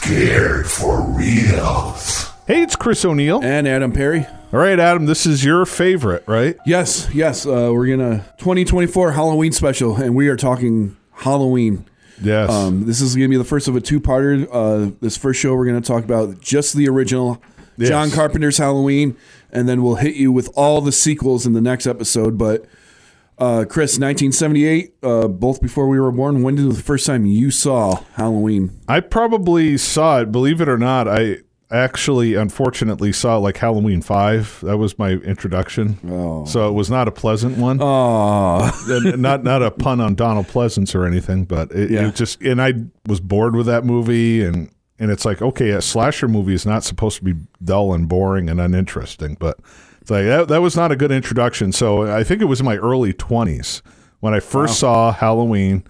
scared for reals. Hey, it's Chris O'Neill. And Adam Perry. All right, Adam, this is your favorite, right? Yes. We're going to 2024 Halloween special, and we are talking Halloween. Yes. This is going to be the first of a two-parter. This first show, we're going to talk about just the original John Carpenter's Halloween, and then we'll hit you with all the sequels in the next episode. But Chris, 1978, both before we were born, when was the first time you saw Halloween? I probably saw it, believe it or not. I actually, unfortunately, saw like Halloween 5. That was my introduction. Oh. So it was not a pleasant one. Oh. not a pun on Donald Pleasance or anything, but it just, and I was bored with that movie, and it's like, okay, a slasher movie is not supposed to be dull and boring and uninteresting, but it's like that was not a good introduction. So I think it was in my early 20s when I first saw Halloween,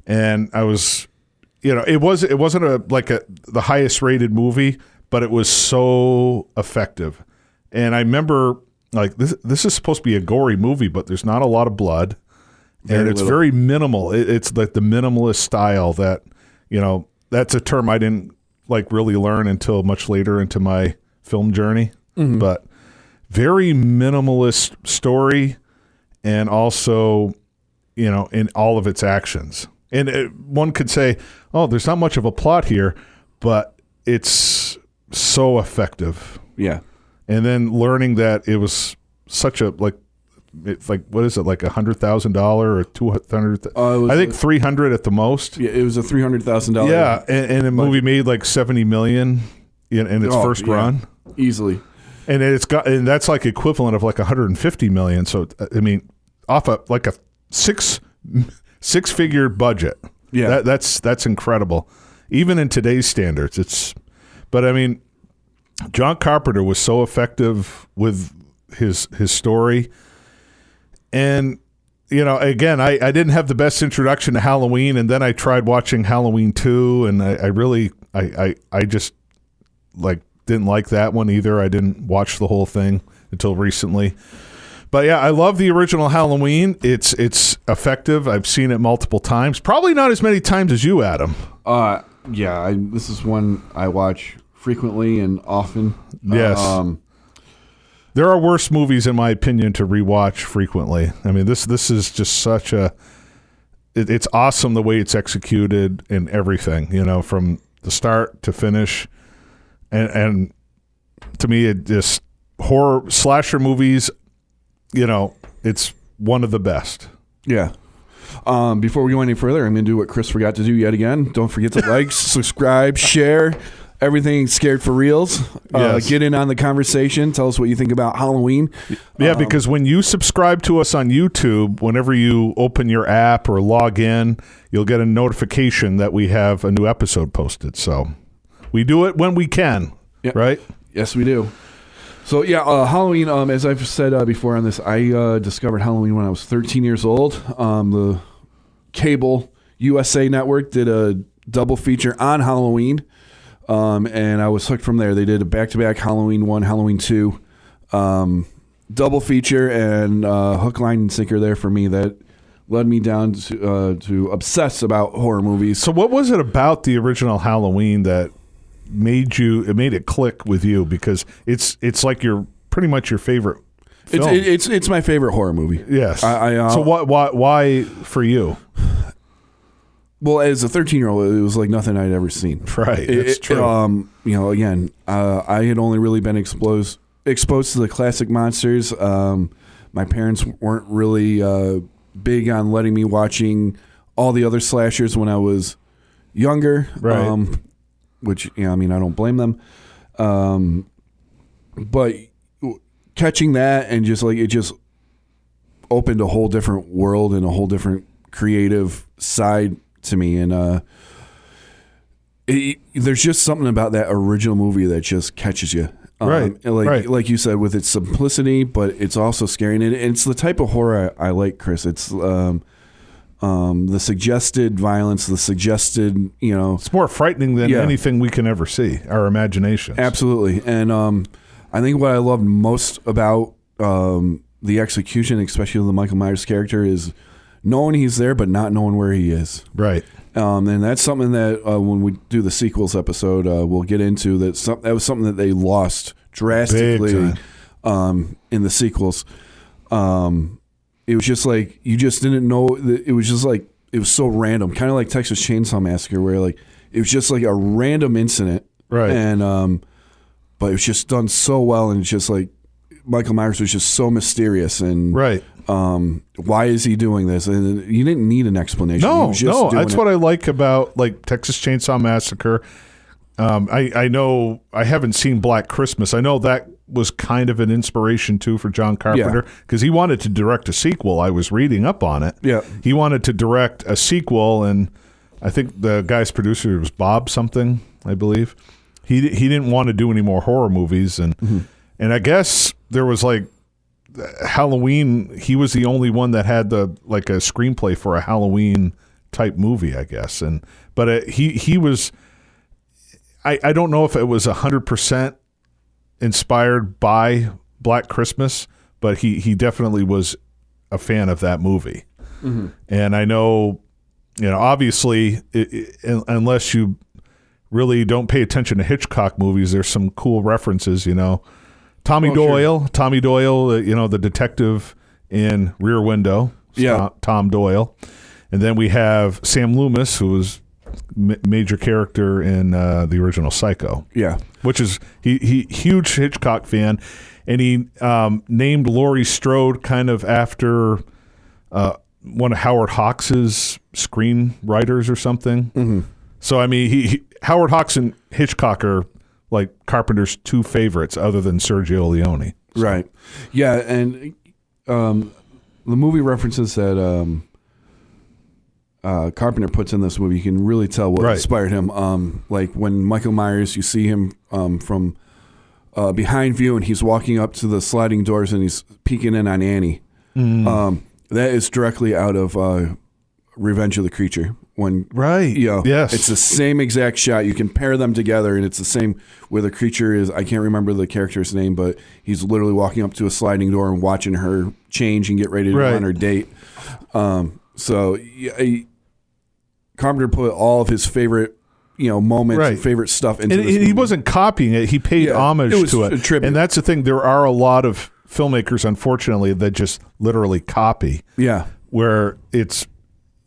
and I was, it wasn't the highest rated movie, but it was so effective. And I remember, like, this is supposed to be a gory movie, but there's not a lot of blood, and it's very minimal. It's like the minimalist style that, that's a term I didn't really learn until much later into my film journey. Mm-hmm. But very minimalist story, and also, in all of its actions. And one could say, oh, there's not much of a plot here, but it's so effective. Yeah. And then learning that it was such a what is it, like $100,000 or $200,000? I think $300 at the most. Yeah, it was a $300,000. Yeah, and the movie made like $70 million in its first run, easily. And that's like equivalent of like $150 million. So I mean, off a six-figure budget. Yeah, that's incredible, even in today's standards. But I mean, John Carpenter was so effective with his story. And, again, I didn't have the best introduction to Halloween, and then I tried watching Halloween 2, and I just didn't like that one either. I didn't watch the whole thing until recently. But yeah, I love the original Halloween. It's effective. I've seen it multiple times. Probably not as many times as you, Adam. This is one I watch frequently and often. Yes. There are worse movies, in my opinion, to rewatch frequently. I mean, this is just such it's awesome the way it's executed and everything, from the start to finish. And to me, it just, horror slasher movies, it's one of the best. Yeah. Before we go any further, I'm going to do what Chris forgot to do yet again. Don't forget to like, subscribe, share. Everything Scared for Reals. Yes. Get in on the conversation. Tell us what you think about Halloween. Yeah, because when you subscribe to us on YouTube, whenever you open your app or log in, you'll get a notification that we have a new episode posted. So we do it when we can, right? Yes, we do. So, Halloween, as I've said before on this, I discovered Halloween when I was 13 years old. The cable USA network did a double feature on Halloween. And I was hooked from there. They did a back-to-back Halloween 1, Halloween 2, double feature, and hook, line, and sinker there for me. That led me down to obsess about horror movies. So what was it about the original Halloween that made it click with you? Because it's like pretty much your favorite film. It's my favorite horror movie. Yes. So why for you? Well, as a 13-year-old, it was like nothing I'd ever seen. Right, that's true. Again, I had only really been exposed to the classic monsters. My parents weren't really big on letting me watching all the other slashers when I was younger. Right. Which, I don't blame them. But catching that and it just opened a whole different world and a whole different creative side to me, and there's just something about that original movie that just catches you, right? Like you said, with its simplicity, but it's also scary, and it's the type of horror I like, Chris. It's the suggested violence, the suggested, it's more frightening than anything we can ever see. Our imagination, absolutely, and I think what I loved most about the execution, especially of the Michael Myers character, is knowing he's there, but not knowing where he is. Right. And that's something that when we do the sequels episode, we'll get into. That was something that they lost drastically in the sequels. It was just like you just didn't know. It was just like it was so random, kind of like Texas Chainsaw Massacre, where like it was just like a random incident, right? And but it was just done so well, and it's just like Michael Myers was just so mysterious, and right. Why is he doing this? And you didn't need an explanation. No, that's what I like about like Texas Chainsaw Massacre. I know I haven't seen Black Christmas. I know that was kind of an inspiration too for John Carpenter because he wanted to direct a sequel. I was reading up on it. Yeah, he wanted to direct a sequel, and I think the guy's producer was Bob something, I believe. He didn't want to do any more horror movies, and I guess there was like Halloween. He was the only one that had a screenplay for a Halloween type movie, I guess. But he was. I don't know if it was 100% inspired by Black Christmas, but he definitely was a fan of that movie. Mm-hmm. And I know, obviously, unless you really don't pay attention to Hitchcock movies, there's some cool references, Tommy Doyle, sure. Tommy Doyle, the detective in Rear Window, Tom Doyle. And then we have Sam Loomis, who was major character in the original Psycho. Yeah. Which is, he huge Hitchcock fan. And he named Laurie Strode kind of after one of Howard Hawks' screenwriters or something. Mm-hmm. So, I mean, Howard Hawks and Hitchcock are like Carpenter's two favorites other than Sergio Leone. So. Right. Yeah, and the movie references that Carpenter puts in this movie, you can really tell what inspired him. Like when Michael Myers, you see him from behind view and he's walking up to the sliding doors and he's peeking in on Annie. Mm. That is directly out of Revenge of the Creature. Yes. It's the same exact shot. You can pair them together, and it's the same where the creature is. I can't remember the character's name, but he's literally walking up to a sliding door and watching her change and get ready to go on her date. Carpenter put all of his favorite, moments and favorite stuff into this movie. He wasn't copying it. He paid homage to it. A tribute. And that's the thing. There are a lot of filmmakers, unfortunately, that just literally copy. Yeah. Where it's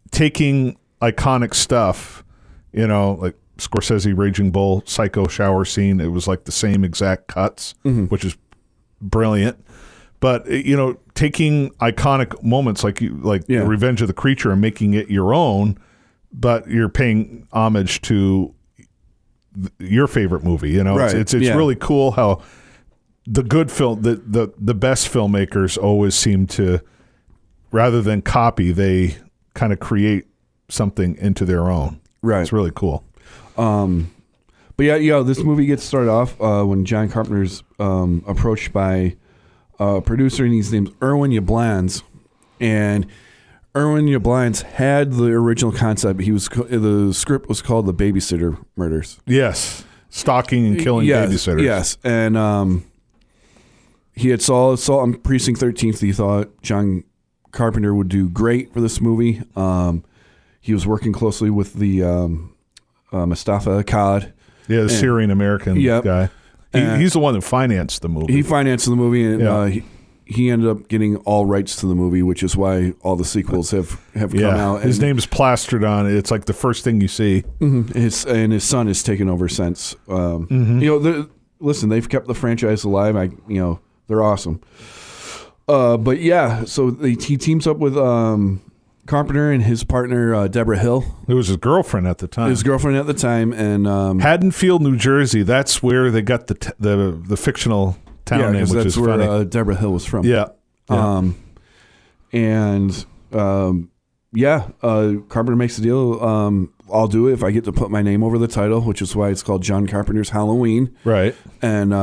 taking iconic stuff, like Scorsese Raging Bull, Psycho shower scene. It was like the same exact cuts, which is brilliant. But taking iconic moments like Revenge of the Creature and making it your own, but you're paying homage to your favorite movie. It's really cool how the good film, the best filmmakers always seem to, rather than copy, they kind of create something into their own. Right. It's really cool. But this movie gets started off when John Carpenter's approached by a producer, and his name's Irwin Yablans. And Irwin Yablans had the original concept. The script was called The Babysitter Murders. Yes. Stalking and killing babysitters. Yes. And he had saw on Precinct 13th. He thought John Carpenter would do great for this movie. He was working closely with the Mustafa Akkad. Yeah, the Syrian American guy. He's the one that financed the movie. He financed the movie, and he ended up getting all rights to the movie, which is why all the sequels have come out. His name is plastered on it. It's like the first thing you see. Mm-hmm. His son has taken over since. Listen, they've kept the franchise alive. They're awesome. So he teams up with Carpenter and his partner Deborah Hill. It was his girlfriend at the time. And Haddonfield, New Jersey. That's where they got the fictional town name, which is funny. That's where Deborah Hill was from. Yeah. Carpenter makes the deal. I'll do it if I get to put my name over the title, which is why it's called John Carpenter's Halloween. Right. And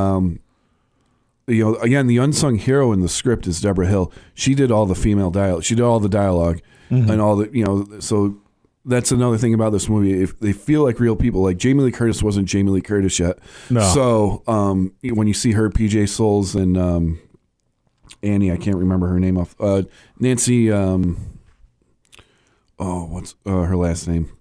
again, the unsung hero in the script is Deborah Hill. She did all the female dialogue. She did all the dialogue, and all the So that's another thing about this movie. If they feel like real people, like Jamie Lee Curtis wasn't Jamie Lee Curtis yet. No. So when you see her, PJ Souls and Annie, I can't remember her name off. Nancy. What's her last name?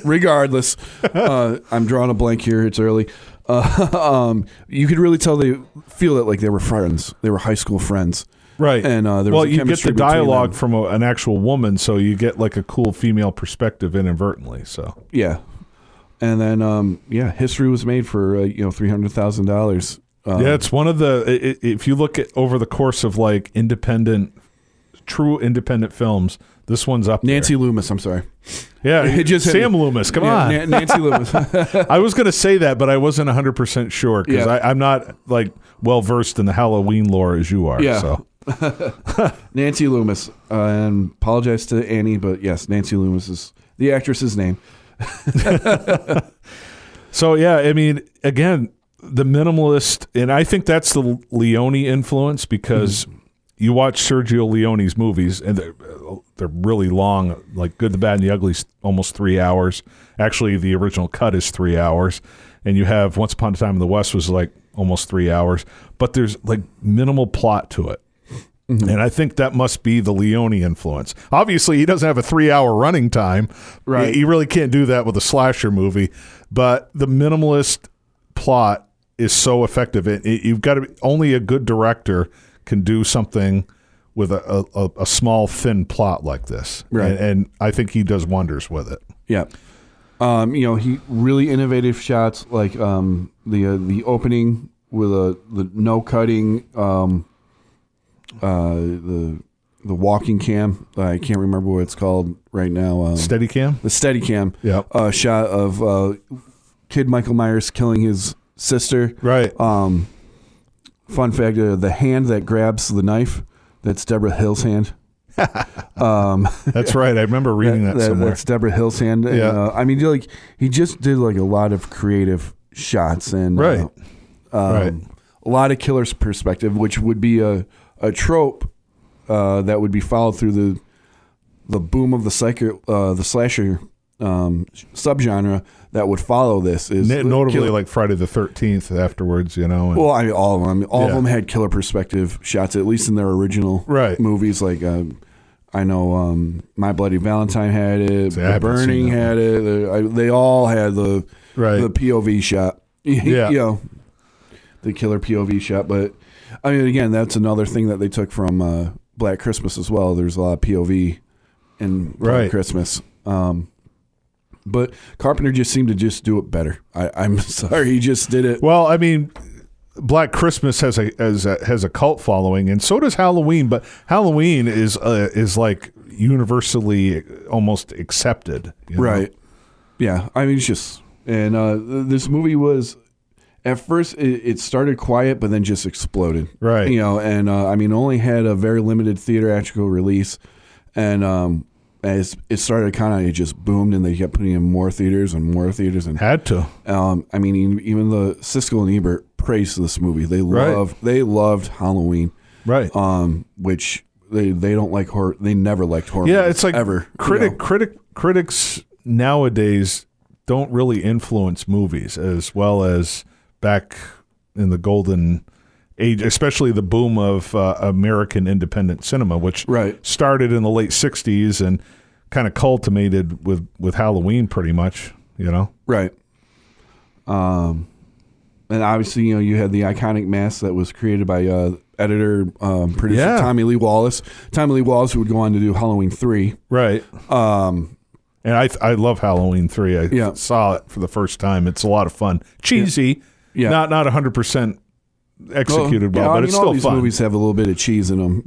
Regardless, I'm drawing a blank here. It's early. You could really tell they feel it like they were friends. They were high school friends. Right. And there was well, a you get chemistry the between dialogue them. from an actual woman, so you get like a cool female perspective inadvertently. So Yeah. And then, history was made for, $300,000. yeah, it's one of the, if you look at over the course of like true independent films, this one's up Nancy there. Loomis, I'm sorry. Yeah, It just hit Sam me. Loomis, come Yeah, on. Nancy Loomis. I was going to say that, but I wasn't 100% sure because Yeah. I'm not like well-versed in the Halloween lore as you are. Yeah. So. Nancy Loomis. And apologize to Annie, but yes, Nancy Loomis is the actress's name. So, yeah, I mean, again, the minimalist, and I think that's the Leone influence because you watch Sergio Leone's movies, and they're really long, like Good, the Bad, and the Ugly, almost 3 hours. Actually, the original cut is 3 hours. And you have Once Upon a Time in the West was like almost 3 hours. But there's like minimal plot to it. Mm-hmm. And I think that must be the Leone influence. Obviously, he doesn't have a 3 hour running time. Right. You really can't do that with a slasher movie. But the minimalist plot is so effective. You've got to only a good director can do something with a small, thin plot like this. Right. And I think he does wonders with it. Yeah. He really innovative shots like the opening with the no cutting, the walking cam. I can't remember what it's called right now. Steadicam? The Steadicam. Yep. Shot of kid Michael Myers killing his sister. Right. Fun fact: the hand that grabs the knife, that's Deborah Hill's hand. That's right. I remember reading that somewhere. That's Deborah Hill's hand. And, Yeah. he just did like a lot of creative shots and Right. a lot of killer's perspective, which would be a trope that would be followed through the boom of the slasher subgenre that would follow this. Is notably like Friday the 13th afterwards, and well, all of them. All of them had killer perspective shots, at least in their original movies. Like I know My Bloody Valentine had it. See, The Burning had it. They all had the POV shot. Yeah. The killer POV shot. But I mean, again, that's another thing that they took from Black Christmas as well. There's a lot of POV in Black Christmas. But Carpenter just seemed to just do it better. I'm sorry, he just did it. Well, I mean, Black Christmas has a cult following, and so does Halloween. But Halloween is like universally almost accepted, right? Yeah, I mean, it's just this movie was at first it started quiet, but then just exploded, right? And only had a very limited theatrical release, and as it started, it just boomed, and they kept putting in more theaters and more theaters, and had to. Even the Siskel and Ebert praised this movie. They loved Halloween, right? Which they don't like horror. They never liked horror. Yeah, it's like ever. Critics nowadays don't really influence movies as well as back in the golden age, especially the boom of American independent cinema, which started in the late 60s and kind of culminated with Halloween pretty much, Right. And obviously, you had the iconic mask that was created by editor, producer Tommy Lee Wallace. Tommy Lee Wallace, who would go on to do Halloween 3. Right. And I love Halloween 3. I saw it for the first time. It's a lot of fun. Cheesy. Yeah. Not 100% executed well, but it's still all these fun. Movies have a little bit of cheese in them,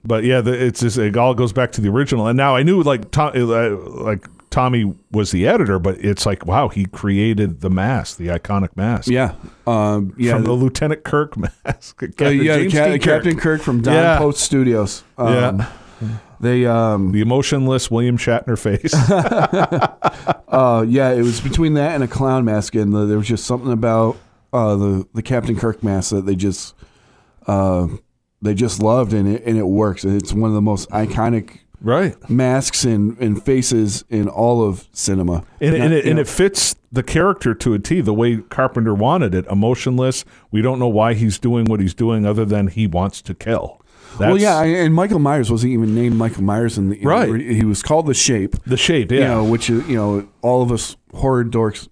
but yeah, it's just it all goes back to the original. And now I knew like Tommy was the editor, but it's like wow, he created the mask, the iconic mask. Yeah, from the Lieutenant Kirk mask. Captain Kirk from Don Post Studios. They the emotionless William Shatner face. It was between that and a clown mask, and there was just something about the Captain Kirk mask that they just loved, and it works. And it's one of the most iconic masks and faces in all of cinema. And it fits the character to a T, the way Carpenter wanted it. Emotionless. We don't know why he's doing what he's doing other than he wants to kill. Well, yeah, and Michael Myers wasn't even named Michael Myers in the right. He was called The Shape. The Shape, yeah. Which is all of us horror dorks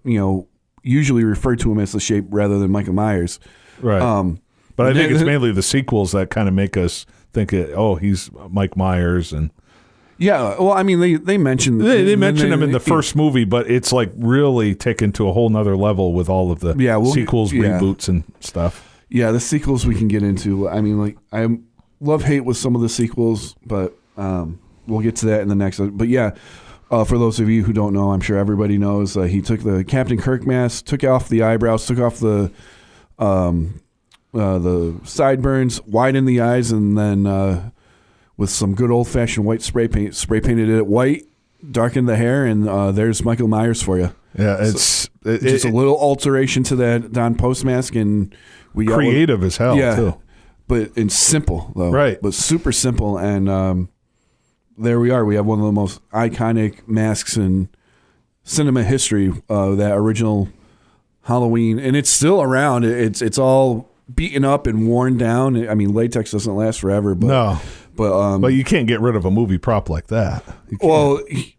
usually refer to him as The Shape rather than Michael Myers. Right. But I think it's mainly the sequels that kind of make us think, he's Mike Myers and. Yeah, well, I mean, they mentioned they mentioned him in the first movie, but it's like really taken to a whole nother level with all of the sequels, reboots, and stuff. Yeah, the sequels we can get into. I mean, like I love hate with some of the sequels, but we'll get to that in the next. But yeah, for those of you who don't know, I'm sure everybody knows he took the Captain Kirk mask, took off the eyebrows, took off the sideburns, widened the eyes, and then. With some good old-fashioned white spray painted it white, darkened the hair, and there's Michael Myers for you. Yeah, it's just a little alteration to that Don Post mask, and we got creative as hell, too. But simple though, right? But super simple, and there we are. We have one of the most iconic masks in cinema history. That original Halloween, and it's still around. It's all beaten up and worn down. I mean, latex doesn't last forever, but no. But you can't get rid of a movie prop like that. Well,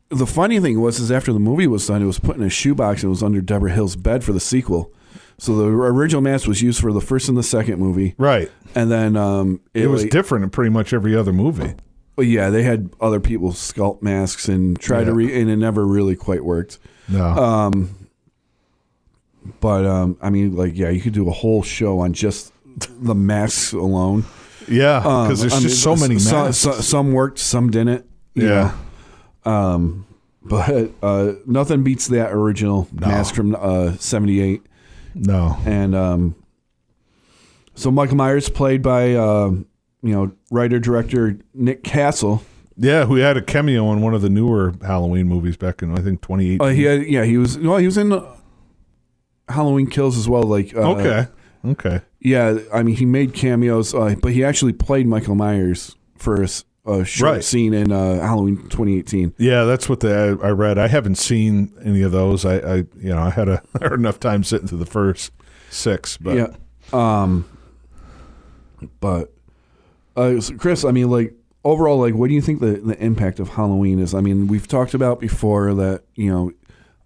the funny thing was after the movie was done, it was put in a shoebox and it was under Deborah Hill's bed for the sequel. So the original mask was used for the first and the second movie. Right. And then it was different in pretty much every other movie. Well, yeah, they had other people sculpt masks and try to and it never really quite worked. No. I mean, you could do a whole show on just the masks alone. Yeah, because there's just so many masks. Some worked, some didn't. Yeah. But nothing beats that original mask from '78. No. And so Michael Myers played by writer director Nick Castle. Yeah, who had a cameo in one of the newer Halloween movies back in I think 2018. He was in Halloween Kills as well. Okay. Yeah, I mean, he made cameos, but he actually played Michael Myers for a short scene in Halloween 2018. Yeah, that's what I read. I haven't seen any of those. I had enough time sitting through the first 6, but yeah. So Chris, I mean, overall, what do you think the impact of Halloween is? I mean, we've talked about before that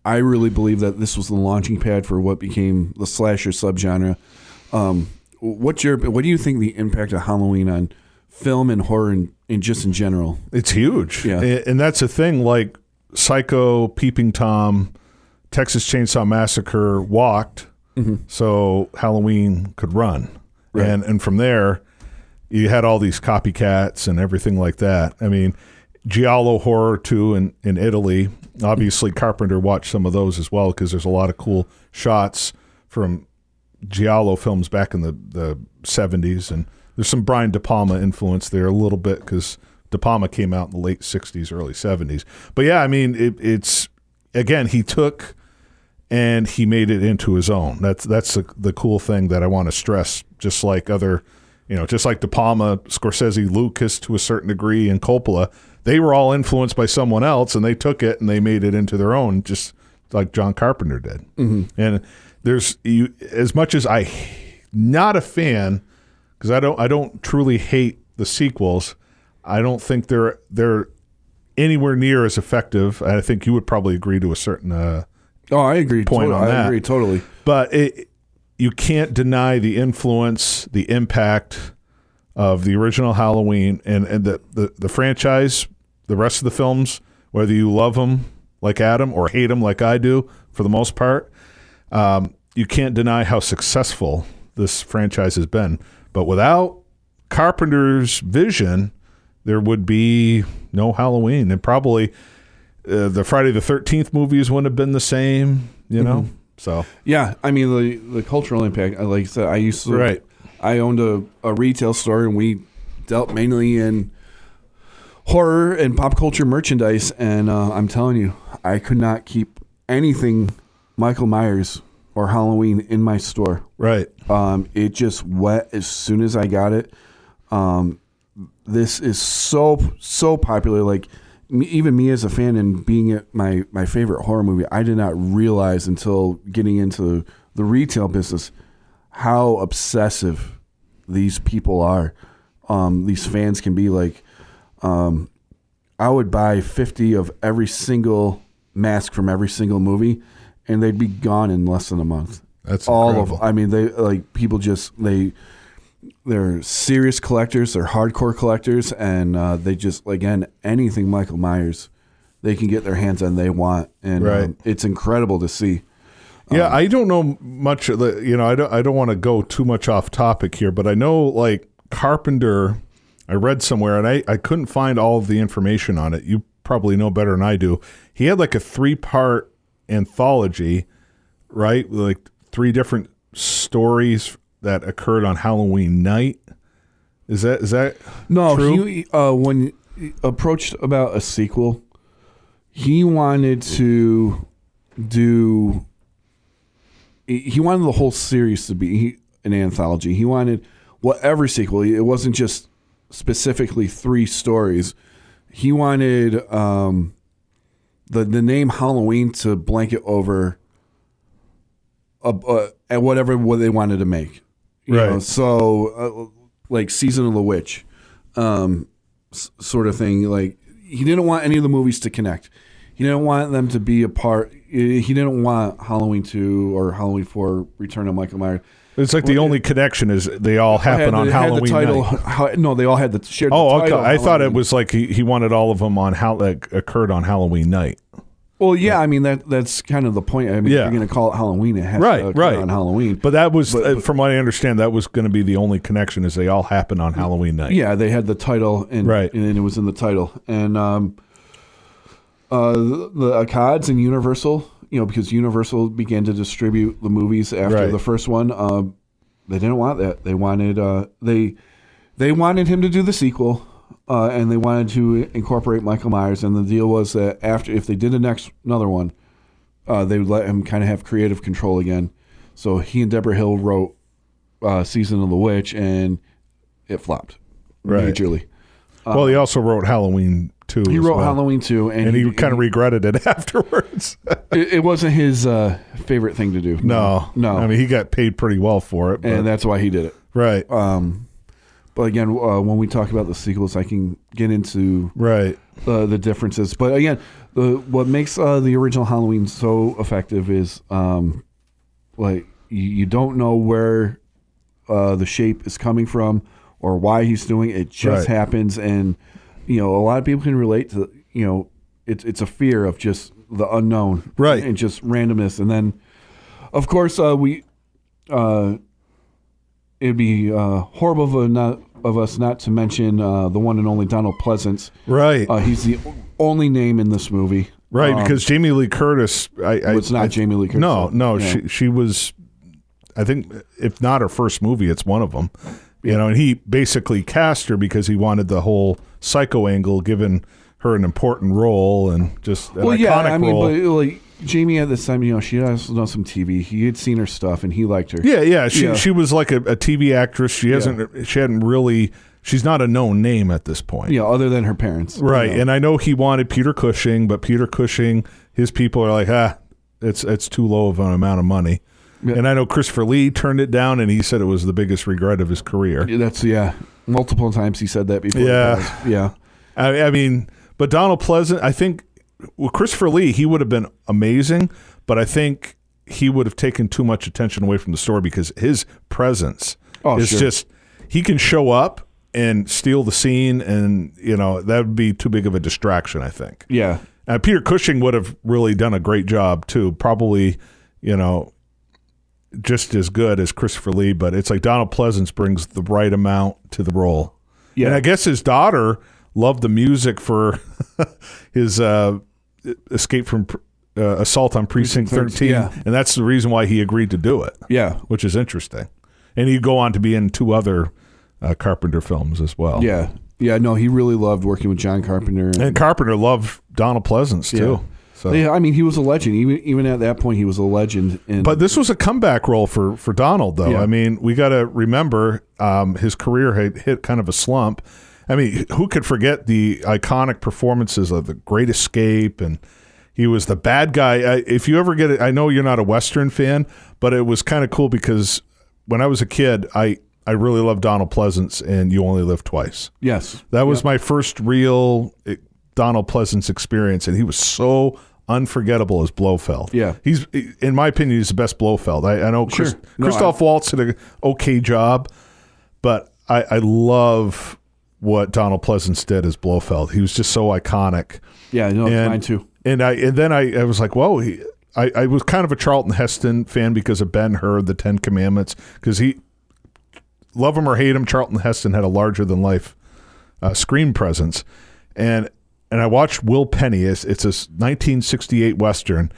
I really believe that this was the launching pad for what became the slasher subgenre. What do you think the impact of Halloween on film and horror and just in general? It's huge. Yeah. And that's a thing like Psycho, Peeping Tom, Texas Chainsaw Massacre walked so Halloween could run. Right. And from there, you had all these copycats and everything like that. I mean, Giallo horror too in Italy. Obviously, Carpenter watched some of those as well because there's a lot of cool shots from Giallo films back in the 70s, and there's some Brian De Palma influence there a little bit because De Palma came out in the late 60s, early 70s. But yeah, I mean, it's again, he took and he made it into his own. That's the cool thing that I want to stress. Just like just like De Palma, Scorsese, Lucas to a certain degree, and Coppola, they were all influenced by someone else, and they took it and they made it into their own, just like John Carpenter did. Mm-hmm. And there's as much as not a fan, because I don't truly hate the sequels. I don't think they're anywhere near as effective. I think you would probably agree to a certain I agree point on that. I agree totally. But you can't deny the influence, the impact of the original Halloween and the franchise, the rest of the films, whether you love them like Adam or hate them like I do for the most part. You can't deny how successful this franchise has been. But without Carpenter's vision, there would be no Halloween. And probably the Friday the 13th movies wouldn't have been the same, you know? So yeah, I mean, the cultural impact, like I said, I owned a retail store, and we dealt mainly in horror and pop culture merchandise. And I'm telling you, I could not keep anything Michael Myers or Halloween in my store. Right. It just went as soon as I got it. This is so popular. Like even me as a fan and being at my favorite horror movie, I did not realize until getting into the retail business how obsessive these people are these fans can be like. I would buy 50 of every single mask from every single movie, and they'd be gone in less than a month. That's all incredible. of. I mean, they like people just they're serious collectors. They're hardcore collectors, and they just again anything Michael Myers, they can get their hands on. They want, and it's incredible to see. Yeah, I don't know much. I don't want to go too much off topic here, but I know like Carpenter. I read somewhere, and I couldn't find all of the information on it. You probably know better than I do. He had like a 3-part anthology, right? Like 3 different stories that occurred on Halloween night. Is that no? true? He when he approached about a sequel, he wanted to do. He wanted the whole series to be an anthology. He wanted whatever sequel. It wasn't just specifically 3 stories. He wanted the name Halloween to blanket over at whatever they wanted to make. You know? So like Season of the Witch sort of thing. Like he didn't want any of the movies to connect. He didn't want them to be a part. He didn't want Halloween 2 or Halloween 4 Return of Michael Myers. It's like the only connection is they all happen on Halloween night. No, they all had the shared. Oh, the title okay. I thought it was like he wanted all of them on how that occurred on Halloween night. Well, yeah, I mean that's kind of the point. I mean, if you're going to call it Halloween, it has to occur on Halloween. But that was, from what I understand, that was going to be the only connection is they all happen on Halloween night. Yeah, they had the title, and it was in the title, and the Accords and Universal. Because Universal began to distribute the movies after the first one, they didn't want that. They wanted they wanted him to do the sequel, and they wanted to incorporate Michael Myers. And the deal was that if they did another one, they would let him kind of have creative control again. So he and Deborah Hill wrote Season of the Witch, and it flopped majorly. Well, he also wrote Halloween 2. He wrote Halloween 2, and he kind of regretted it afterwards. It wasn't his favorite thing to do. No. I mean, he got paid pretty well for it. And that's why he did it. Right. But again, when we talk about the sequels, I can get into the differences. But again, what makes the original Halloween so effective is like you don't know where the shape is coming from or why he's doing it. It just happens, and a lot of people can relate to. It's a fear of just the unknown, and just randomness. And then, of course, it'd be horrible of us not to mention the one and only Donald Pleasance. Right, he's the only name in this movie. Right, because Jamie Lee Curtis. It's not Jamie Lee Curtis. No, she was. I think if not her first movie, it's one of them. And he basically cast her because he wanted the whole psycho angle, given her an important role and just an iconic role. But like Jamie at this time, she also done some TV. He had seen her stuff and he liked her. Yeah. She was like a TV actress. She hadn't really. She's not a known name at this point. Yeah, other than her parents. Right, and I know he wanted Peter Cushing, but Peter Cushing, his people are like, it's too low of an amount of money. Yeah. And I know Christopher Lee turned it down, and he said it was the biggest regret of his career. That's multiple times he said that before. Yeah. I mean, but Donald Pleasance, I think, with Christopher Lee, he would have been amazing, but I think he would have taken too much attention away from the story because his presence is just, he can show up and steal the scene, and that would be too big of a distraction, I think. Yeah. Peter Cushing would have really done a great job too, probably, just as good as Christopher Lee, but it's like Donald Pleasance brings the right amount to the role. Yeah. And I guess his daughter loved the music for his Escape from Assault on Precinct 13, and that's the reason why he agreed to do it. Yeah. Which is interesting. And he'd go on to be in 2 other Carpenter films as well. Yeah. Yeah, no, he really loved working with John Carpenter. And Carpenter loved Donald Pleasance, too. Yeah. So. Yeah, I mean, he was a legend. Even at that point, he was a legend. But this was a comeback role for Donald, though. Yeah. I mean, we got to remember his career had hit kind of a slump. I mean, who could forget the iconic performances of The Great Escape, and he was the bad guy. If you ever get it, I know you're not a Western fan, but it was kind of cool because when I was a kid, I I really love Donald Pleasance in You Only Live Twice. Yes. That was my first real Donald Pleasance experience, and he was so unforgettable as Blofeld. Yeah. He's, in my opinion, he's the best Blofeld. I know Sure. Christoph Waltz did an okay job, but I love what Donald Pleasance did as Blofeld. He was just so iconic. Yeah, no, mine too. And then I was like, whoa, I was kind of a Charlton Heston fan because of Ben-Hur, the Ten Commandments, because he, love him or hate him, Charlton Heston had a larger-than-life screen presence. And I watched Will Penny. It's a 1968 Western,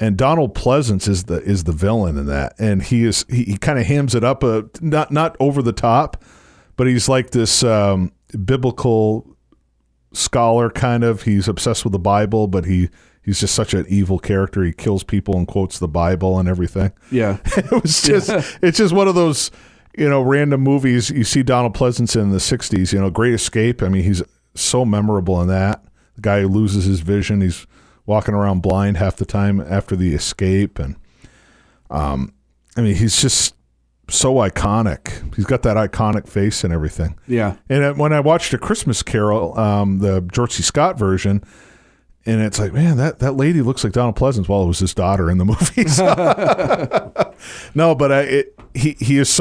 and Donald Pleasance is the villain in that. And he kind of hams it up, not over the top, but he's like this biblical scholar kind of. He's obsessed with the Bible, but he's just such an evil character. He kills people and quotes the Bible and everything. Yeah. It's just one of those, random movies you see Donald Pleasance in the 60s, Great Escape. I mean, he's so memorable in that. The guy who loses his vision, he's walking around blind half the time after the escape. And he's just so iconic. He's got that iconic face and everything. Yeah. And when I watched A Christmas Carol, the George C. Scott version, and it's like, man, that lady looks like Donald Pleasance. Well, it was his daughter in the movie. So. No, but he is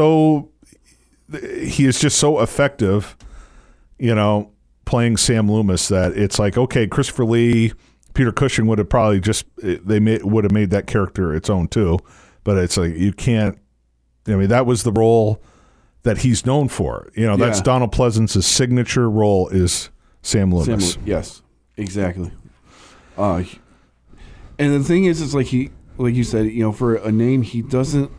just so effective, playing Sam Loomis, that it's like, okay, Christopher Lee, Peter Cushing would have probably would have made that character its own too. But it's like, you can't. That was the role that he's known for. That's Donald Pleasance's signature role is Sam Loomis. Yes, exactly. And the thing is, it's like you said, for a name, he doesn't.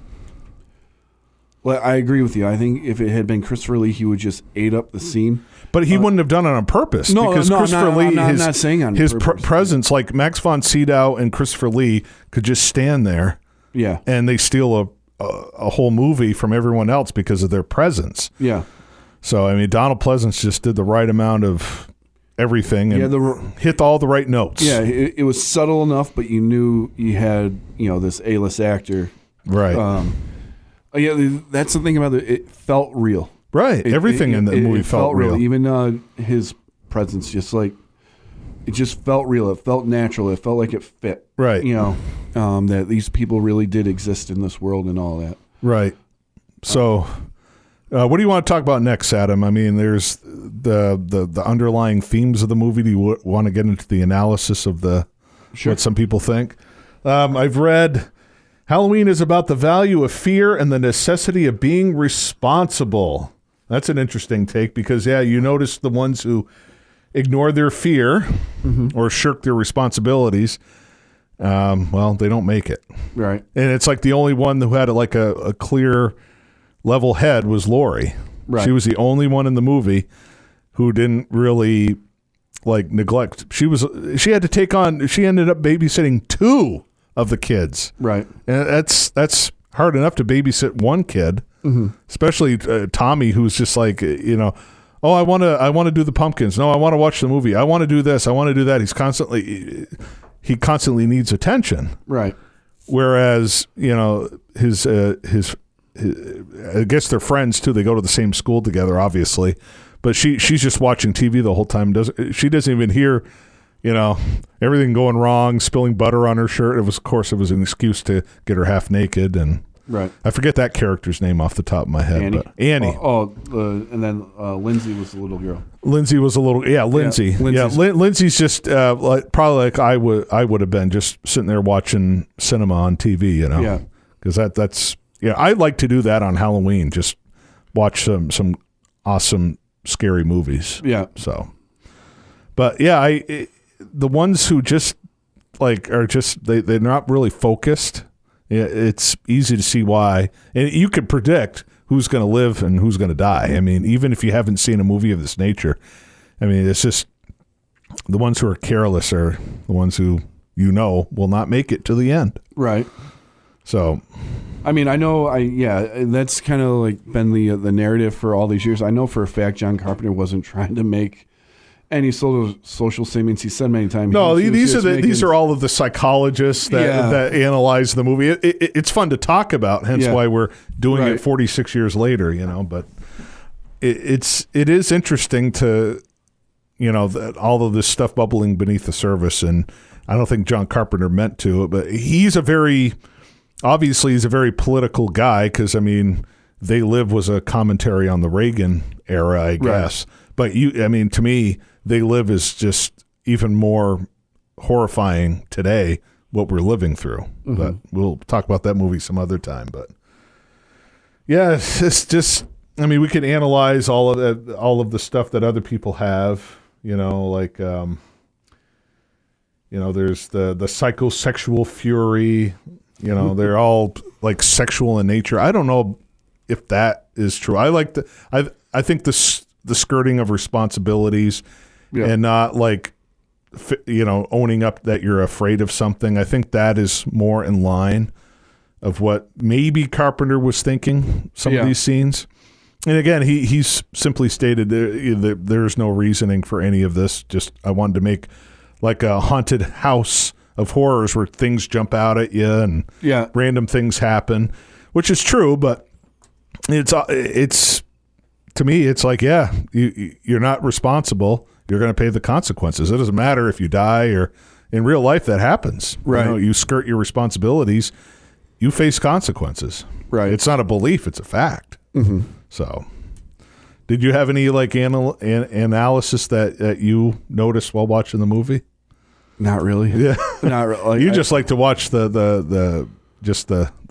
Well, I agree with you. I think if it had been Christopher Lee, he would just ate up the scene. But he wouldn't have done it on purpose. Because Christopher Lee, I'm not saying on his purpose. presence, like Max von Sydow and Christopher Lee, could just stand there. Yeah, and they steal a whole movie from everyone else because of their presence. Yeah. So Donald Pleasance just did the right amount of everything and hit all the right notes. Yeah, it was subtle enough, but you knew you had this A-list actor. Right. That's the thing about it. It felt real. Right. Everything in the movie felt real. Even his presence, it just felt real. It felt natural. It felt like it fit. Right. That these people really did exist in this world and all that. Right. So, what do you want to talk about next, Adam? There's the underlying themes of the movie. Do you want to get into the analysis of what some people think? I've read Halloween is about the value of fear and the necessity of being responsible. That's an interesting take because, you notice the ones who ignore their fear or shirk their responsibilities, they don't make it. Right. And it's like the only one who had a clear level head was Lori. Right. She was the only one in the movie who didn't really neglect. She had to take on, she ended up babysitting 2 of the kids. Right. And that's hard enough to babysit one kid, especially Tommy, who's just like, oh, I want to do the pumpkins. No, I want to watch the movie. I want to do this. I want to do that. He constantly needs attention. Right. Whereas, his I guess they're friends too. They go to the same school together, obviously, but she's just watching TV the whole time. She doesn't even hear, everything going wrong, spilling butter on her shirt. It was an excuse to get her half naked. And right. I forget that character's name off the top of my head. Annie. But Annie. And then Lindsay was the little girl. Lindsay was a little, Lindsay. Yeah, Lindsay's just probably like I would have been, just sitting there watching cinema on TV, Yeah. Because that's I like to do that on Halloween, just watch some awesome scary movies. Yeah. So, but the ones who just are just they're not really focused. It's easy to see why, and you could predict who's going to live and who's going to die. Even if you haven't seen a movie of this nature, it's just the ones who are careless are the ones who will not make it to the end. Right. So, I know, that's kind of been the narrative for all these years. I know for a fact John Carpenter wasn't trying to make any sort of social statements he said many times. No, these are all of the psychologists that analyze the movie. It's fun to talk about, hence why we're doing it 46 years later. But it is interesting to that all of this stuff bubbling beneath the surface, and I don't think John Carpenter meant to, but he's a very political guy because They Live was a commentary on the Reagan era, I guess. But to me, They Live is just even more horrifying today, what we're living through. Mm-hmm. But we'll talk about that movie some other time. But yeah, it's just, we can analyze all of the stuff that other people have, there's the psychosexual fury, they're all like sexual in nature. I don't know if that is true. I think the skirting of responsibilities and not owning up that you're afraid of something. I think that is more in line of what maybe Carpenter was thinking, some of these scenes. And again, he's simply stated there's no reasoning for any of this. Just I wanted to make like a haunted house of horrors where things jump out at you and random things happen, which is true, but it's to me, it's like, you're not responsible. You're going to pay the consequences. It doesn't matter if you die or in real life that happens. Right. You skirt your responsibilities, you face consequences. Right. It's not a belief, it's a fact. Mm-hmm. So did you have any analysis that you noticed while watching the movie? Not really. Yeah. Not really. You just like to watch the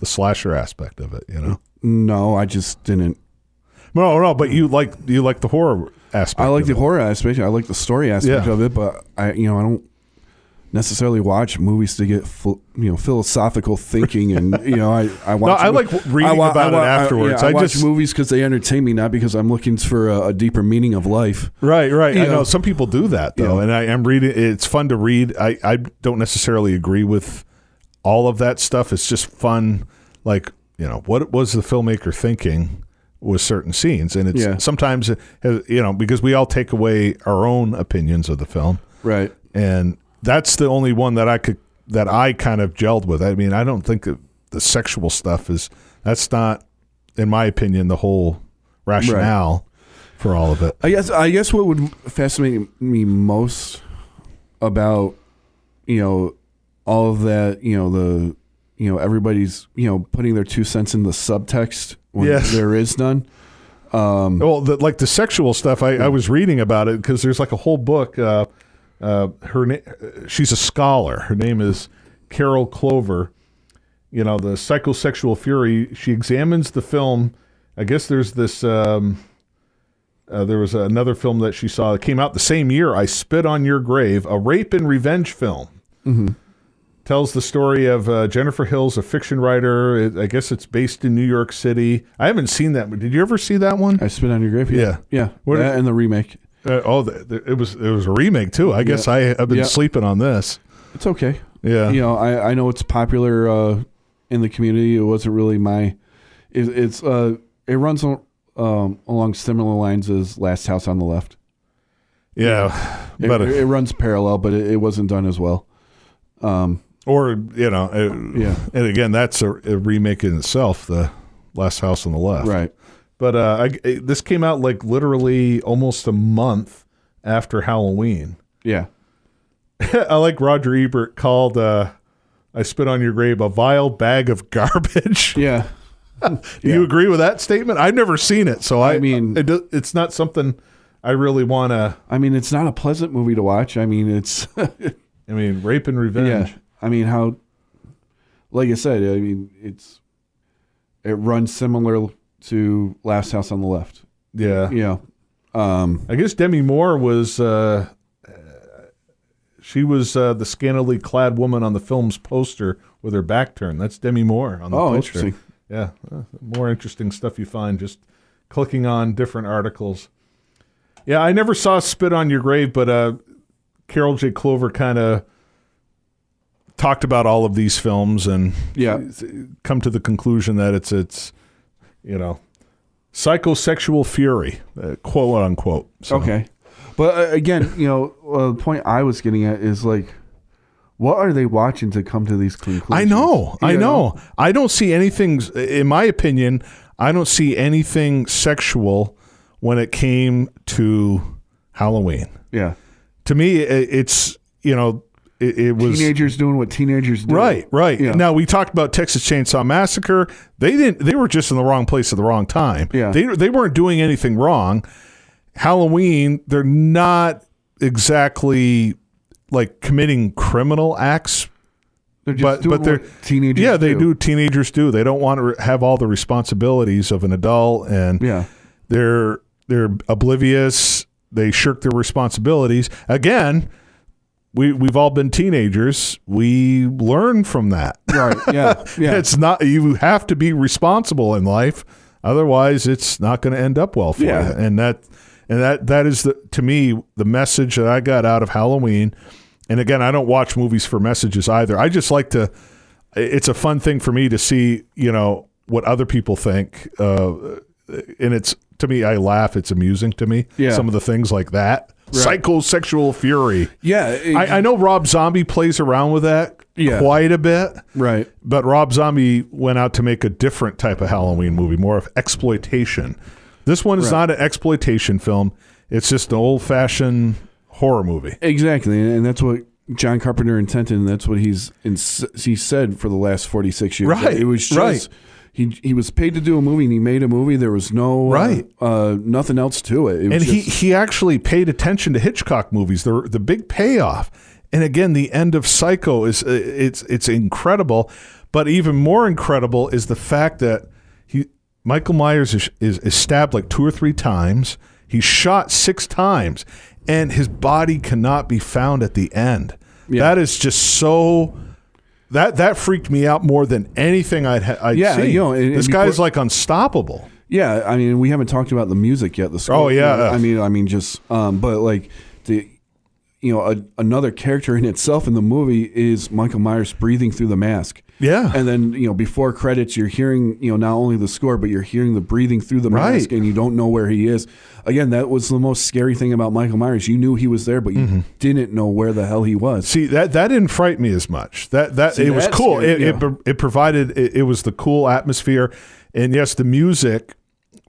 slasher aspect of it, No, I just didn't. No, but you like the horror aspect. I like the horror aspect. I like the story aspect of it, but I don't necessarily watch movies to get philosophical thinking, and I watch. I like reading about it afterwards. I watch movies because they entertain me, not because I'm looking for a deeper meaning of life. Right. I know some people do that though, and I am reading. It's fun to read. I don't necessarily agree with all of that stuff. It's just fun, what was the filmmaker thinking with certain scenes, and it's sometimes because we all take away our own opinions of the film, right? And that's the only one that I kind of gelled with. I don't think that the sexual stuff that's not, in my opinion, the whole rationale for all of it. I guess what would fascinate me most about all of that, everybody's putting their 2 cents in the subtext when there is none. The sexual stuff, I was reading about it because there's like a whole book. She's a scholar. Her name is Carol Clover. The psychosexual fury. She examines the film. I guess there's this. There was another film that she saw that came out the same year. I Spit on Your Grave, a rape and revenge film. Mm-hmm. Tells the story of Jennifer Hills, a fiction writer. I guess it's based in New York City. I haven't seen that. Did you ever see that one? I Spit on Your Grave. Yeah. And the remake. It was a remake too. I guess I've been sleeping on this. It's okay. Yeah. I know it's popular in the community. It wasn't really my. It runs along similar lines as Last House on the Left. Yeah, but it runs parallel, but it wasn't done as well. And again, that's a remake in itself. The Last House on the Left, right? But this came out like literally almost a month after Halloween. Yeah. I like Roger Ebert called I Spit on Your Grave a vile bag of garbage. Yeah. You agree with that statement? I've never seen it, so it's not something I really want to. It's not a pleasant movie to watch. It's. Rape and revenge. Yeah. How, like I said, it runs similar to Last House on the Left. Yeah. Yeah. I guess Demi Moore was, she was the scantily clad woman on the film's poster with her back turned. That's Demi Moore on the poster. Interesting. Yeah. More interesting stuff you find just clicking on different articles. Yeah, I never saw Spit on Your Grave, but Carol J. Clover kind of talked about all of these films and come to the conclusion that it's psychosexual fury, quote unquote. So. Okay. But again, the point I was getting at is like, what are they watching to come to these conclusions? I know. I don't see anything, in my opinion, I don't see anything sexual when it came to Halloween. Yeah. To me, it's, it was teenagers doing what teenagers do. Right. Yeah. Now, we talked about Texas Chainsaw Massacre. They were just in the wrong place at the wrong time. Yeah. They weren't doing anything wrong. Halloween, they're not exactly like committing criminal acts. They're just doing what teenagers do. Yeah, they do. Teenagers do. They don't want to have all the responsibilities of an adult, and they're oblivious. They shirk their responsibilities. Again, we've all been teenagers. We learn from that. Right. Yeah. It's not, you have to be responsible in life. Otherwise, it's not going to end up well for you. And that is to me the message that I got out of Halloween. And again, I don't watch movies for messages either. I just like to. It's a fun thing for me to see, what other people think. And it's, to me, I laugh. It's amusing to me. Yeah. Some of the things like that. Right. Psychosexual fury. Yeah. I know Rob Zombie plays around with that quite a bit. Right. But Rob Zombie went out to make a different type of Halloween movie, more of exploitation. This one is not an exploitation film. It's just an old-fashioned horror movie. Exactly. And that's what John Carpenter intended, and that's what he said for the last 46 years. Right. It was just... He was paid to do a movie, and he made a movie. There was no nothing else to it. And he actually paid attention to Hitchcock movies. The big payoff, and again, the end of Psycho is it's incredible. But even more incredible is the fact that Michael Myers is stabbed like 2 or 3 times. He's shot 6 times, and his body cannot be found at the end. Yeah. That is just so. That freaked me out more than anything I'd seen. This guy's like unstoppable. Yeah, I mean, we haven't talked about the music yet. The score. Oh yeah. I mean, just but like another character in itself in the movie is Michael Myers breathing through the mask. Yeah. And then, before credits, you're hearing, not only the score, but you're hearing the breathing through the mask, and you don't know where he is. Again, that was the most scary thing about Michael Myers. You knew he was there, but you didn't know where the hell he was. See, that didn't frighten me as much. It was cool. It provided, it was the cool atmosphere. And yes, the music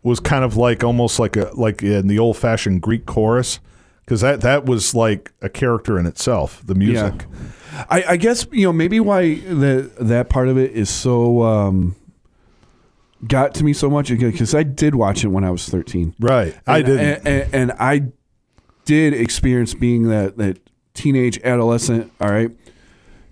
was kind of like almost like in the old-fashioned Greek chorus, because that was like a character in itself, the music. Yeah. I guess, maybe why that part of it is so got to me so much, because I did watch it when I was 13. Right. I didn't. And I did experience being that teenage adolescent, all right?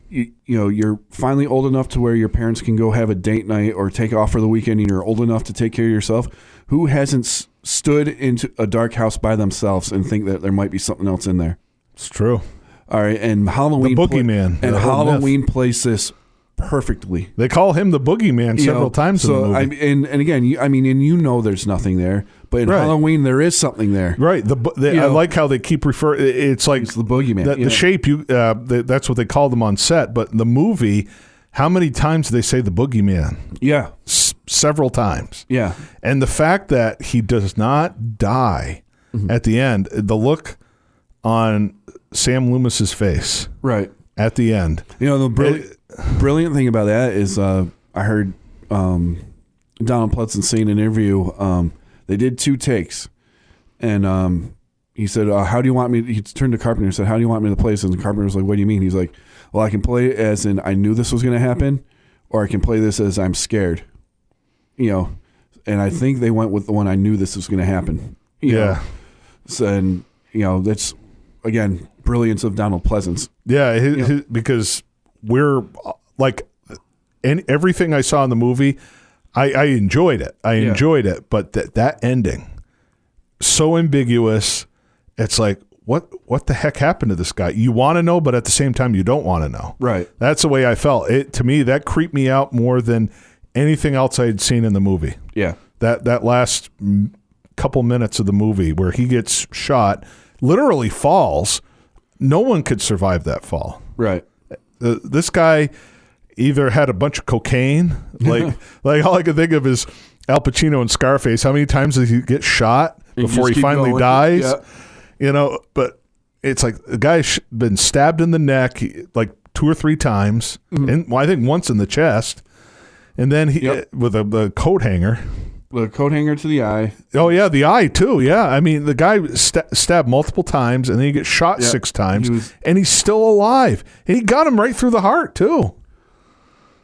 You're finally old enough to where your parents can go have a date night or take off for the weekend, and you're old enough to take care of yourself. Who hasn't stood into a dark house by themselves and think that there might be something else in there? It's true. All right, and Halloween, the boogeyman, and Halloween plays this perfectly. They call him the boogeyman several times in the movie. And again, there's nothing there, but in Halloween there is something there. Right. I like how they keep referring. It's like it's the boogeyman. The shape. That's what they call them on set. But in the movie, how many times do they say the boogeyman? Yeah, several times. Yeah, and the fact that he does not die at the end, the look on Sam Loomis's face, right at the end. The brilliant thing about that is I heard Donald Pleasence say in an interview, they did 2 takes, and he said, "How do you want me?" He turned to Carpenter and said, "How do you want me to play this?" And Carpenter was like, "What do you mean?" He's like, "Well, I can play it as in I knew this was going to happen, or I can play this as I'm scared." And I think they went with the one I knew this was going to happen. Yeah. So, and that's again brilliance of Donald Pleasence. Yeah, because we're like, everything I saw in the movie, I enjoyed it. Enjoyed it, but that ending, so ambiguous. It's like, what the heck happened to this guy? You want to know, but at the same time, you don't want to know. Right. That's the way I felt. To me, that creeped me out more than anything else I had seen in the movie. Yeah. That last couple minutes of the movie where he gets shot, literally falls. No one could survive that fall. Right. This guy either had a bunch of cocaine, like all I could think of is Al Pacino in Scarface. How many times does he get shot before he finally dies? But it's like the guy's been stabbed in the neck like 2 or 3 times, and I think once in the chest, and then he with a coat hanger. The coat hanger to the eye. Oh yeah, the eye too. Yeah, I mean the guy stabbed multiple times, and then he gets shot 6 times, and he's still alive. And he got him right through the heart too.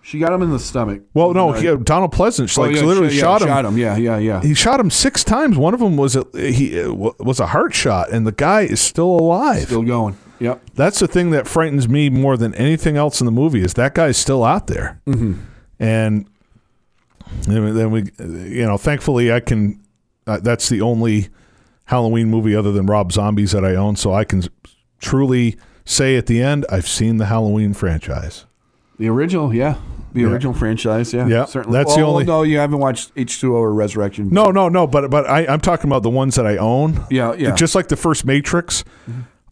She got him in the stomach. Well, no, Donald Pleasance literally shot him. Shot him. Yeah. He shot him 6 times. One of them was a heart shot, and the guy is still alive, still going. Yep. That's the thing that frightens me more than anything else in the movie is that guy's still out there, and then we, thankfully I can. That's the only Halloween movie other than Rob Zombie's that I own, so I can truly say at the end I've seen the Halloween franchise. The original, yeah. The original franchise, yeah. Yeah, certainly. That's the only. No, you haven't watched H2O or Resurrection. No. But I'm talking about the ones that I own. Yeah. Just like the first Matrix,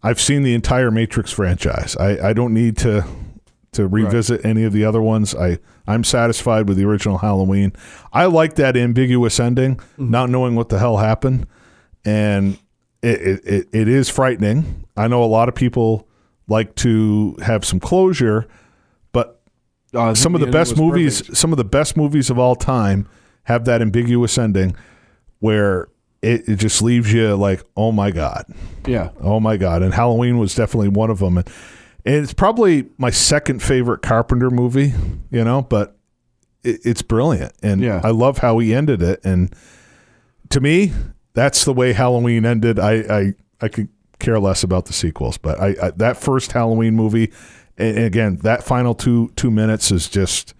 I've seen the entire Matrix franchise. I don't need to revisit any of the other ones. I'm satisfied with the original Halloween. I like that ambiguous ending, not knowing what the hell happened, and it is frightening. I know a lot of people like to have some closure. Some of the best movies of all time have that ambiguous ending where it just leaves you like, oh my God. Yeah. Oh my God. And Halloween was definitely one of them. And it's probably my second favorite Carpenter movie, but it's brilliant. And I love how he ended it. And to me, that's the way Halloween ended. I could care less about the sequels, but I that first Halloween movie, and again, that final two minutes is just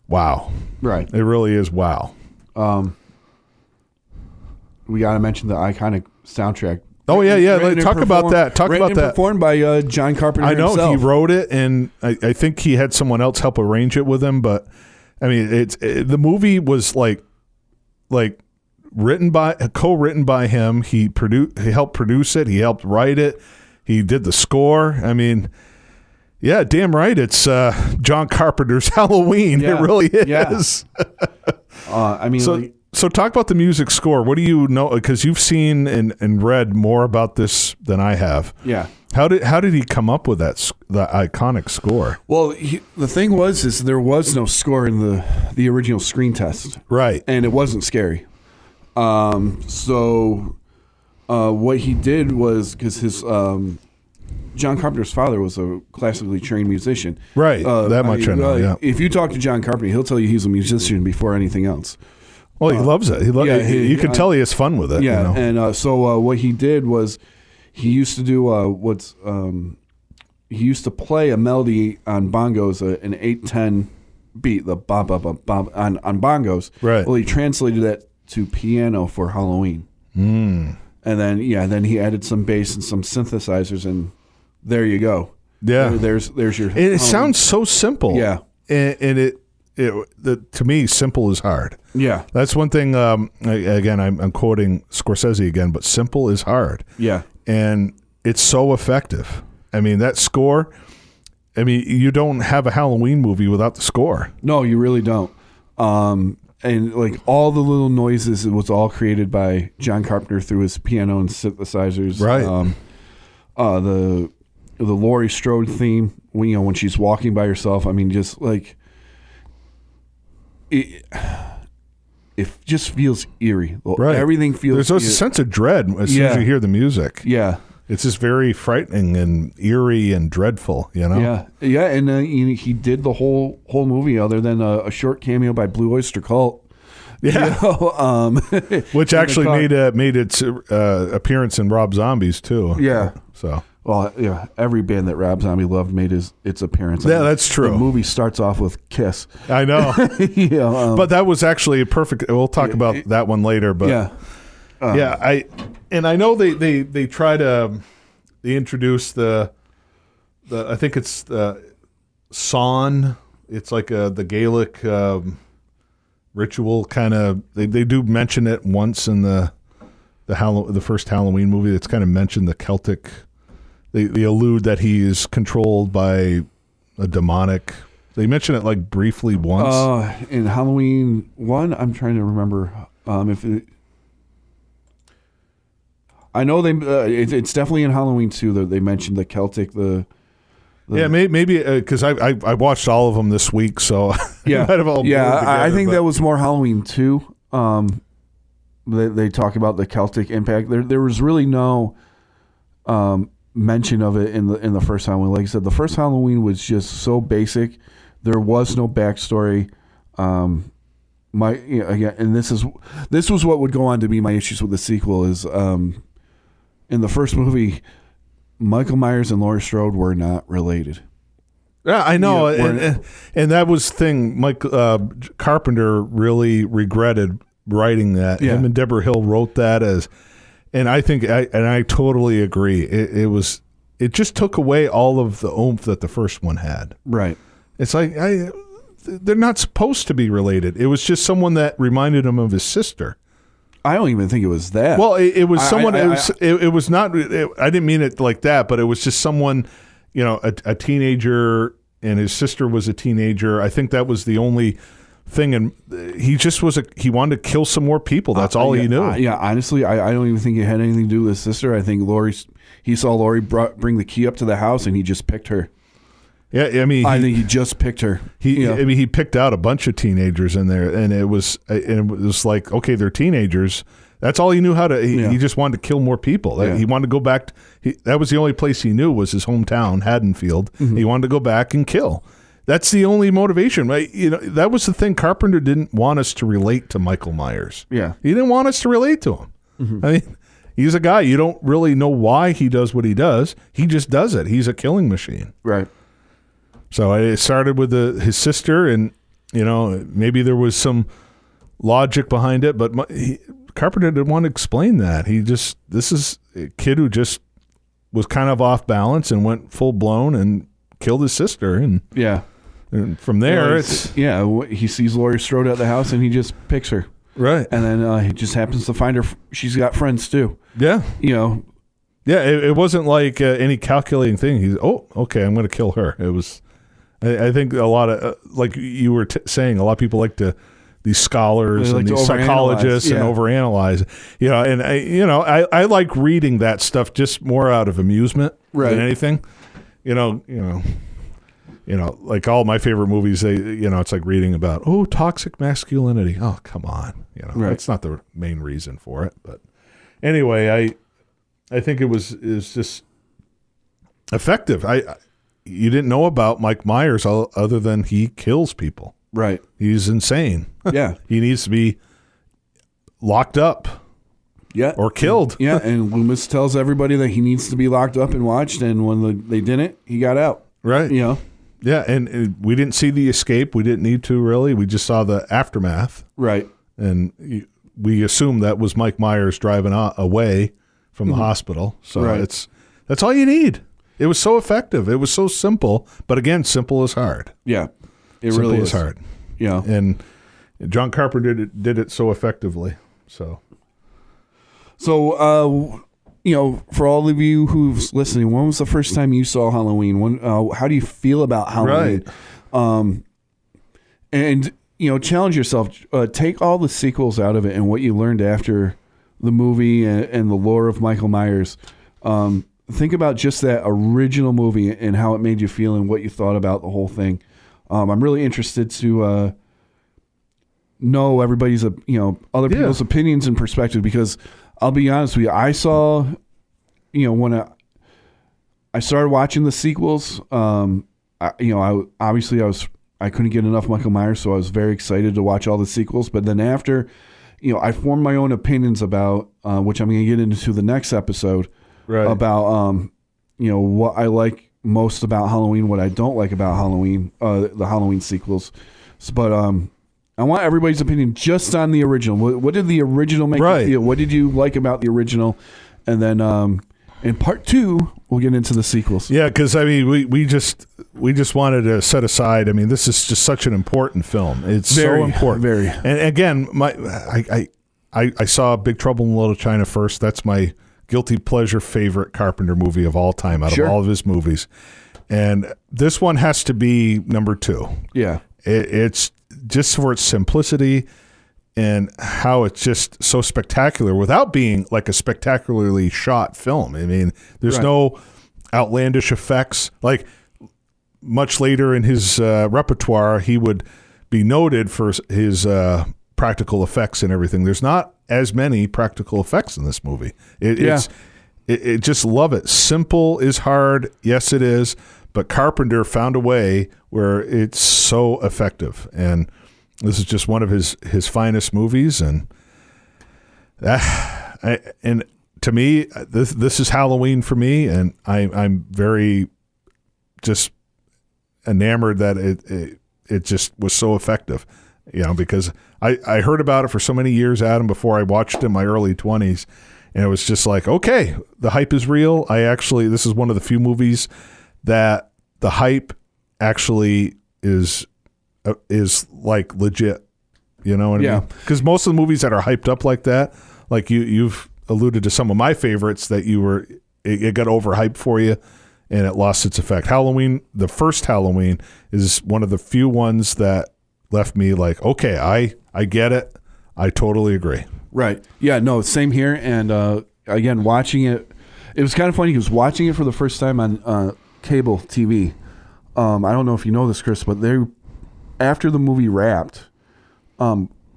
wow. Right. It really is wow. We got to mention the iconic soundtrack. Oh, yeah. Talk about that. Performed by John Carpenter himself. I know. He wrote it, and I think he had someone else help arrange it with him. But, I mean, the movie was like co-written by him. He helped produce it. He helped write it. He did the score. I mean... Yeah, damn right. It's John Carpenter's Halloween. Yeah. It really is. Yeah. So talk about the music score. What do you know? Because you've seen and read more about this than I have. Yeah. How did he come up with the iconic score? Well, the thing is there was no score in the original screen test, right? And it wasn't scary. So what he did was because his John Carpenter's father was a classically trained musician. Right. That much I know, yeah. If you talk to John Carpenter, he'll tell you he's a musician before anything else. Well, he loves it. You can tell he has fun with it. Yeah, and so what he did was he used to do he used to play a melody on bongos, an 8/10 beat, the bop, bop, bop, bop, on bongos. Right. Well, he translated that to piano for Halloween. And then he added some bass and some synthesizers, and there you go. Yeah. There's your. And it sounds so simple. Yeah. And to me, simple is hard. Yeah. That's one thing. Again, I'm quoting Scorsese again, but simple is hard. Yeah. And it's so effective. I mean, that score. I mean, you don't have a Halloween movie without the score. No, you really don't. And like all the little noises, it was all created by John Carpenter through his piano and synthesizers. Right. The Laurie Strode theme, when she's walking by herself. I mean, just like it just feels eerie. Right. Everything feels. There's a sense of dread as soon as you hear the music. Yeah. It's just very frightening and eerie and dreadful, Yeah, and he did the whole movie, other than a short cameo by Blue Oyster Cult. Yeah, which actually made its appearance in Rob Zombie's too. Yeah, so. Well, yeah, every band that Rob Zombie loved made its appearance. Yeah, that's true. The movie starts off with Kiss. I know. But that was actually a perfect. We'll talk about that one later. But I know they try to introduce the I think it's the Son. It's like the Gaelic ritual kind of. They do mention it once in the first Halloween movie. It's kind of mentioned the Celtic. They allude that he is controlled by a demonic. They mention it like briefly once. In Halloween 1, I'm trying to remember I know it's definitely in Halloween 2 that they mentioned the Celtic, yeah, maybe because I watched all of them this week, so yeah, I think that was more Halloween 2. They talk about the Celtic impact. There was really no mention of it in the first Halloween. Like I said, the first Halloween was just so basic. There was no backstory. And this was what would go on to be my issues with the sequel is in the first movie, Michael Myers and Laurie Strode were not related. Yeah, I know, and that was the thing. Carpenter really regretted writing that. Yeah. Him and Deborah Hill wrote that and I think I totally agree. It just took away all of the oomph that the first one had. Right. It's like they're not supposed to be related. It was just someone that reminded him of his sister. I don't even think it was that. Well, it was someone. It was not. I didn't mean it like that, but it was just someone, a teenager, and his sister was a teenager. I think that was the only thing, and he just he wanted to kill some more people. That's all he knew. Honestly, I don't even think it had anything to do with his sister. I think he saw Laurie bring the key up to the house, and he just picked her. Yeah, I mean, I think he just picked her. He picked out a bunch of teenagers in there, and it was like, okay, they're teenagers. That's all he knew how to. He just wanted to kill more people. He wanted to go back. That was the only place he knew was his hometown, Haddonfield. Mm-hmm. He wanted to go back and kill. That's the only motivation, right? That was the thing. Carpenter didn't want us to relate to Michael Myers. Yeah, he didn't want us to relate to him. Mm-hmm. I mean, he's a guy you don't really know why he does what he does. He just does it. He's a killing machine. Right. So it started with his sister, and maybe there was some logic behind it, but Carpenter didn't want to explain that. This is a kid who just was kind of off balance and went full blown and killed his sister, and from there he sees Laurie Strode at the house and he just picks her, right, and then he just happens to find her. She's got friends too. Yeah, it wasn't like any calculating thing. He's okay, I'm going to kill her. It was. I think a lot of, like you were saying, a lot of people like these scholars and these psychologists and overanalyze. And I like reading that stuff just more out of amusement than anything. Like all my favorite movies, it's like reading about toxic masculinity. Oh, come on, that's not the main reason for it. But anyway, I think it was just effective. You didn't know about Mike Myers other than he kills people. Right. He's insane. Yeah. He needs to be locked up. Yeah. Or killed. Yeah. And Loomis tells everybody that he needs to be locked up and watched. And when they didn't, he got out. Right. Yeah. And we didn't see the escape. We didn't need to really. We just saw the aftermath. Right. And we assumed that was Mike Myers driving away from the hospital. So that's all you need. It was so effective. It was so simple, but again, simple is hard. Yeah, it simple really is hard. Yeah, and John Carpenter did it so effectively. So, for all of you who's listening, when was the first time you saw Halloween? How do you feel about Halloween? Right. And challenge yourself. Take all the sequels out of it and what you learned after the movie and the lore of Michael Myers. Think about just that original movie and how it made you feel and what you thought about the whole thing. I'm really interested to know everybody's, other people's opinions and perspective, because I'll be honest with you, I saw, when I started watching the sequels, I couldn't get enough Michael Myers, so I was very excited to watch all the sequels. But then after, I formed my own opinions about, which I'm going to get into the next episode. Right. About what I like most about Halloween, what I don't like about Halloween, the Halloween sequels. But I want everybody's opinion just on the original. What did the original make you feel? What did you like about the original? And then in part 2, we'll get into the sequels. Yeah, because I mean, we just wanted to set aside. I mean, this is just such an important film. It's so important. Very. And again, I saw Big Trouble in Little China first. That's my guilty pleasure favorite Carpenter movie of all time out of all of his movies. And this one has to be number 2. Yeah. It's just for its simplicity. and how it's just so spectacular without being like a spectacularly shot film. I mean, there's no outlandish effects. Like much later in his repertoire, he would be noted for his practical effects and everything. There's not as many practical effects in this movie. It just love it. Simple is hard. Yes, it is. But Carpenter found a way where it's so effective. And this is just one of his finest movies. And to me, this is Halloween for me. And I'm very just enamored that it just was so effective, because I heard about it for so many years, Adam, before I watched it in my early 20s. And it was just like, okay, the hype is real. this is one of the few movies that the hype actually is like legit. You know what I mean? Because most of the movies that are hyped up like that, like you've alluded to some of my favorites that it got overhyped for you and it lost its effect. Halloween, the first Halloween, is one of the few ones that left me like, okay, I get it. I totally agree. Right. Yeah, no, same here. And again, watching it was kind of funny because watching it for the first time on cable TV. I don't know if you know this, Chris, but after the movie wrapped,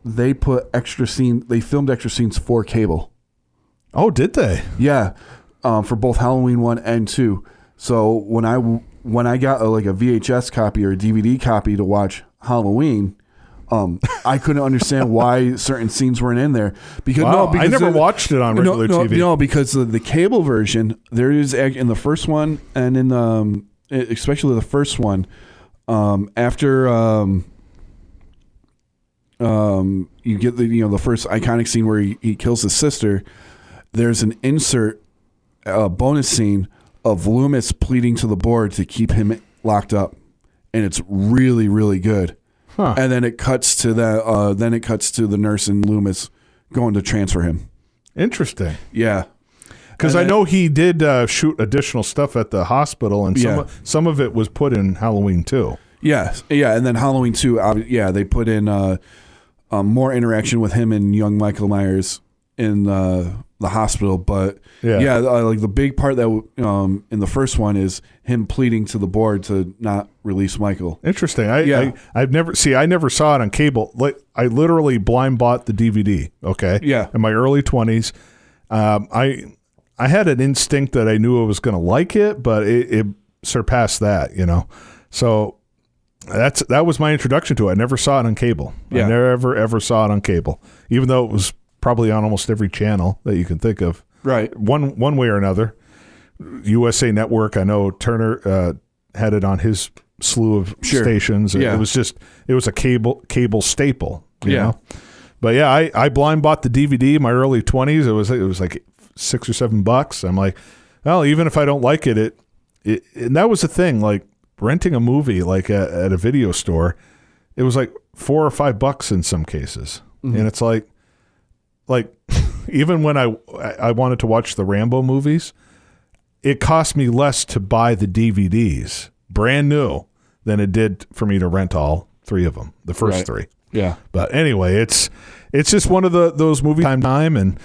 they put they filmed extra scenes for cable. Oh, did they? Yeah, for both Halloween 1 and 2. So when I got a VHS copy or a DVD copy to watch Halloween, I couldn't understand why certain scenes weren't in there because I never watched it on regular TV. No, because the cable version, there is in the first one and in especially the first one, after you get the first iconic scene where he kills his sister. There's an insert bonus scene of Loomis pleading to the board to keep him locked up, and it's really, really good. Huh. And then it cuts to that. Then it cuts to the nurse and Loomis going to transfer him. Interesting. Yeah, because I know he did shoot additional stuff at the hospital, and some of it was put in Halloween 2. Yeah, and then Halloween 2. They put in more interaction with him and young Michael Myers in the hospital, but like the big part that in the first one is him pleading to the board to not release Michael. Interesting. I never saw it on cable. Like I literally blind bought the DVD. Okay. Yeah. In my early 20s, I had an instinct that I knew I was going to like it, but it surpassed that. So that was my introduction to it. I never saw it on cable. Yeah. I never ever saw it on cable, even though it was probably on almost every channel that you can think of. Right. One way or another. USA Network, I know Turner had it on his slew of stations. Yeah. It was a cable staple, you know. But yeah, I blind bought the DVD in my early 20s. It was like $6 or $7. I'm like, well, even if I don't like it, and that was the thing, like renting a movie like at a video store, it was like $4 or $5 in some cases. Mm-hmm. And it's like even when I wanted to watch the Rambo movies, it cost me less to buy the DVDs brand new than it did for me to rent all 3 of them, the first 3. Yeah. But anyway, it's just one of those movie time, and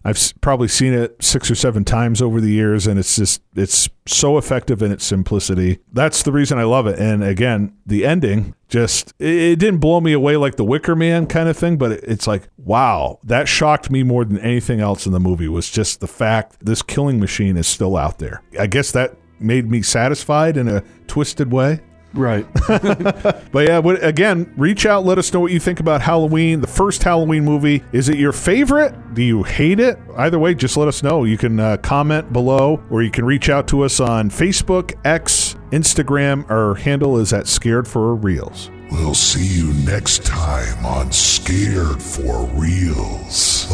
I've probably seen it 6 or 7 times over the years, and it's so effective in its simplicity. That's the reason I love it. And again, the ending it didn't blow me away like the Wicker Man kind of thing, but it's like, wow, that shocked me more than anything else in the movie was just the fact this killing machine is still out there. I guess that made me satisfied in a twisted way. Right. But yeah, again, reach out, let us know what you think about Halloween, the first Halloween movie. Is it your favorite? Do you hate it? Either way, just let us know. You can comment below, or you can reach out to us on Facebook, X, Instagram. Our handle is at Scared for Reels. We'll see you next time on Scared for Reels.